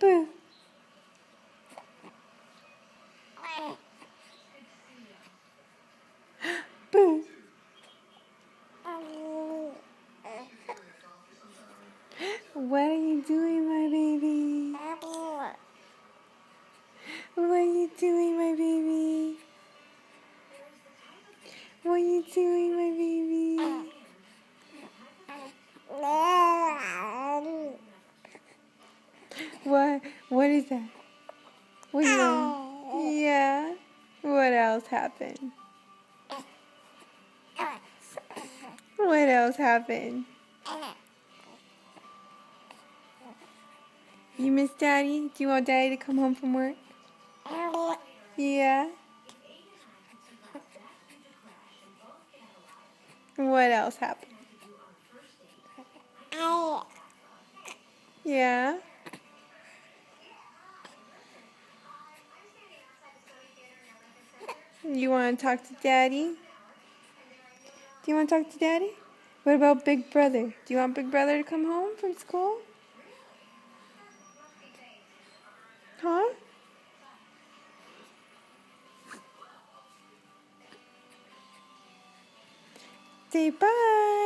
Boo. Boo. What are you doing, my baby? What are you doing, my baby? What are you doing, my baby? What is that? What are you doing? Yeah. What else happened? What else happened? You miss Daddy? Do you want Daddy to come home from work? Yeah. What else happened? Yeah. You want to talk to Daddy? Do you want to talk to Daddy? What about Big Brother? Do you want Big Brother to come home from school? Huh? Say bye.